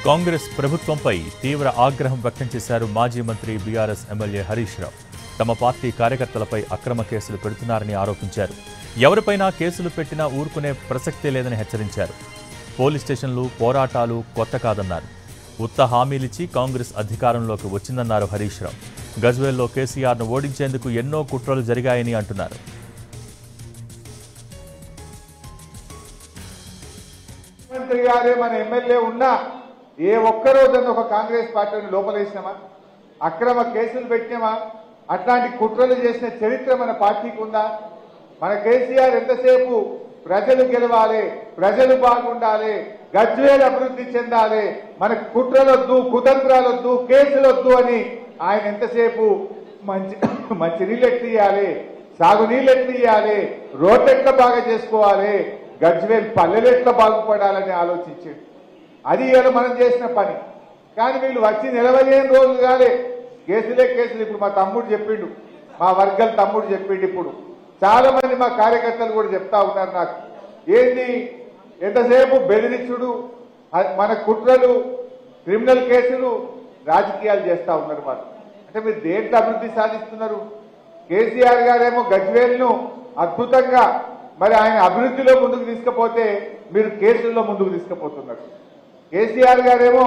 కాంగ్రెస్ ప్రభుత్వంపై తీవ్ర ఆగ్రహం వ్యక్తం చేశారు మాజీ మంత్రి బీఆర్ఎస్ ఎమ్మెల్యే హరీష్ రావు. తమ పార్టీ కార్యకర్తలపై అక్రమ కేసులు పెడుతున్నారని ఆరోపించారు. ఎవరిపైనా కేసులు పెట్టినా ఊరుకునే ప్రసక్తే లేదని హెచ్చరించారు. పోలీస్ స్టేషన్లు, పోరాటాలు కొత్త కాదన్నారు. ఉత్త హామీలిచ్చి కాంగ్రెస్ అధికారంలోకి వచ్చిందన్నారు హరీష్ రావు. గజ్వేల్లో కేసీఆర్ను ఓడించేందుకు ఎన్నో కుట్రలు జరిగాయని అంటున్నారు. మంత్రి గారే మన ఎమ్మెల్యే ఉన్నా ఏ ఒక్కరోజన్న ఒక కాంగ్రెస్ పార్టీని లోపలేసినామా, అక్రమ కేసులు పెట్టినామా, అట్లాంటి కుట్రలు చేసిన చరిత్ర మన పార్టీకి ఉందా? మన కేసీఆర్ ఎంతసేపు ప్రజలు గెలవాలి, ప్రజలు బాగుండాలి, గజ్వేల్ అభివృద్ధి చెందాలి, మనకు కుట్రలొద్దు, కుతంత్రాలొద్దు, కేసులొద్దు అని ఆయన ఎంతసేపు మంచి నీళ్ళు ఎట్లు ఇవ్వాలి, సాగునీళ్ళు ఎట్లు ఇవ్వాలి, రోడ్లు ఎట్లా బాగా చేసుకోవాలి, గజ్వేల్ పల్లెలు ఎట్లా బాగుపడాలని ఆలోచించాడు. అది ఇవాళ మనం చేసిన పని. కానీ వీళ్ళు వచ్చి 15 రోజులు కాలే, కేసులే కేసులు. ఇప్పుడు మా తమ్ముడు చెప్పిండు, మా వర్గల తమ్ముడు చెప్పిండు. ఇప్పుడు చాలా మంది మా కార్యకర్తలు కూడా చెప్తా ఉన్నారు నాకు, ఏంది ఎంతసేపు బెదిరించుడు, మన కుట్రలు, క్రిమినల్ కేసులు, రాజకీయాలు చేస్తా ఉన్నారు వాళ్ళు. అంటే మీరు దేంట్లో అభివృద్ధి సాధిస్తున్నారు? కేసీఆర్ గారేమో గజ్వేల్ను అద్భుతంగా మరి ఆయన అభివృద్ధిలో ముందుకు తీసుకుపోతే మీరు కేసుల్లో ముందుకు తీసుకుపోతున్నారు. కేసీఆర్ గారేమో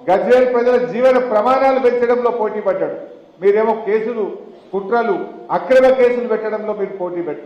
గజ్వేల్ ప్రజల జీవన ప్రమాణాలు పెంచడంలో పోటీ పడ్డాడు. మీరేమో కేసులు, కుట్రలు, అక్రమ కేసులు పెట్టడంలో మీరు పోటీ పెడుతున్నారు.